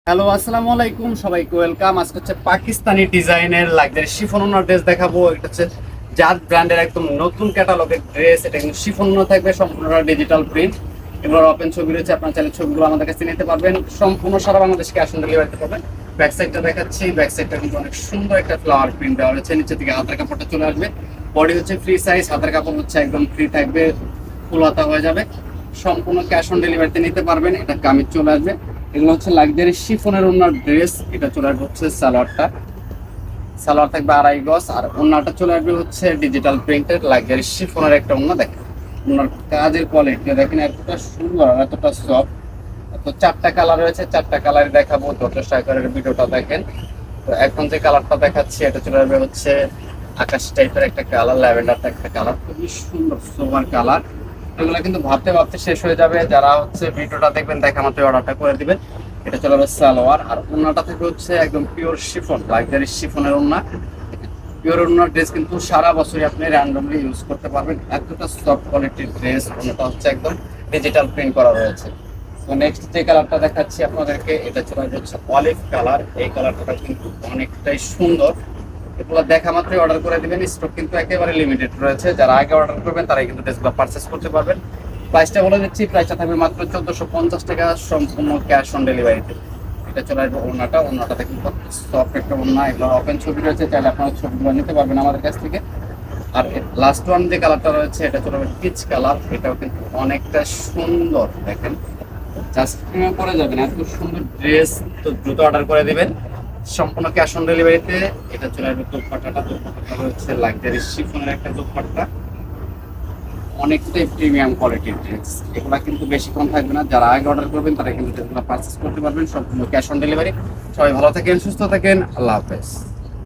Hello, আসসালামু আলাইকুম, সবাইকে ওয়েলকাম। আজকে হচ্ছে পাকিস্তানি ডিজাইনের লাক্সারি শিফন ওনার ড্রেস দেখাবো। এটা হচ্ছে জাত ব্র্যান্ডের একদম নতুন ক্যাটালগের ড্রেস। এটা কিন্তু শিফন ওনার থাকবে, সম্পূর্ণ ডিজিটাল প্রিন্ট। এগুলোর ওপেন ছবি রয়েছে, আপনার চাইলে ছবিগুলো আমাদের কাছে নিতে পারবেন। সম্পূর্ণ সারা বাংলাদেশকে ক্যাশ অন ডেলিভারিতে পাবেন। ব্যাক সাইডটা দেখাচ্ছি, ব্যাক সাইডটা কিন্তু অনেক সুন্দর একটা ফ্লাওয়ার প্রিন্ট দেওয়া রয়েছে। নিচে থেকে হাতের কাপড়টা চলে আসবে। বডি হচ্ছে ফ্রি সাইজ, হাতের কাপড় হচ্ছে একদম ফ্রি থাকবে, ফুল হাতা হয়ে যাবে। সম্পূর্ণ ক্যাশ অন ডেলিভারিতে নিতে পারবেন। এটা কামিজ চলে আসবে। এগুলো হচ্ছে লাক্সারি শিফনের ওনার ড্রেস। এটা চলে আসবে হচ্ছে সালোয়ার থাকবে 2.5 গজ, আর ওনাটা চলে আসবে হচ্ছে ডিজিটাল প্রিন্টের লাক্সারি শিফনের একটা ওনা। দেখেন ওনার কাজের কোয়ালিটি দেখেন, এতটা সুন্দর আর এতটা সফট। তো 4টা কালার রয়েছে, 4টা কালার দেখাবো। যথেষ্ট আকারের ভিডিওটা দেখেন। তো এখন যে কালারটা দেখাচ্ছি এটা চলে আসবে হচ্ছে আকাশ টাইপের একটা কালার, ল্যাভেন্ডার একটা কালার, খুবই সুন্দর সোবার কালার। এগুলো কিন্তু ভাবতে ভাবতে শেষ হয়ে যাবে। যারা হচ্ছে ভিডিওটা দেখবেন দেখা মাত্র অর্ডারটা করে দিবেন। এটা চলে যাবে সালোয়ার, আর ওন্নাটা থেকে হচ্ছে একদম পিওর শিফন, লাক্সারি শিফনের ওন্না। পিওর ওন্নার ড্রেস কিন্তু সারা বছরই আপনি র্যান্ডমলি ইউজ করতে পারবেন, এতটা সফট কোয়ালিটির ড্রেস। ওন্নাটা হচ্ছে একদম ডিজিটাল প্রিন্ট করা রয়েছে। তো নেক্সট যে কালারটা দেখাচ্ছি আপনাদেরকে, এটা চলে যাচ্ছে অলিভ কালার। এই কালারটা কিন্তু অনেকটাই সুন্দর। এগুলো দেখা মাত্রই অর্ডার করে দিবেন। স্টক কিন্তু একেবারে লিমিটেড রয়েছে। যারা আগে অর্ডার করবেন তারাই কিন্তু ড্রেসগুলো পারচেস করতে পারবেন। প্রাইসটা বলে দিচ্ছি, প্রাইসটা থাকবে মাত্র 1450 টাকা, সম্পূর্ণ ক্যাশ অন ডেলিভারিতে। এটা চলে আসবে ওনাটাতে কিন্তু সফট একটা ওনা। এগুলো ওপেন ছবি রয়েছে, চাইলে আপনারা ছবিগুলো নিতে পারবেন আমাদের কাছ থেকে। আর লাস্ট ওয়ান যে কালারটা রয়েছে এটা চলে আসবে পিচ কালার। এটাও কিন্তু অনেকটা সুন্দর, দেখেন জাস্ট প্রেমে পড়ে যাবেন, এত সুন্দর ড্রেস। তো দ্রুত অর্ডার করে দিবেন, সম্পূর্ণ ক্যাশ অন ডেলিভারিতে। এটা চলে আসবে দোপাট্টাটা হচ্ছে লাক্সারি শিফনের একটা দোপাট্টা, অনেকটাই প্রিমিয়াম কোয়ালিটির ড্রেস। এগুলো কিন্তু বেশিক্ষণ থাকবে না। যারা আগে অর্ডার করবেন তারা কিন্তু ড্রেসগুলো পারচেস করতে পারবেন, সম্পূর্ণ ক্যাশ অন ডেলিভারি। সবাই ভালো থাকেন, সুস্থ থাকেন, আল্লাহ হাফেজ।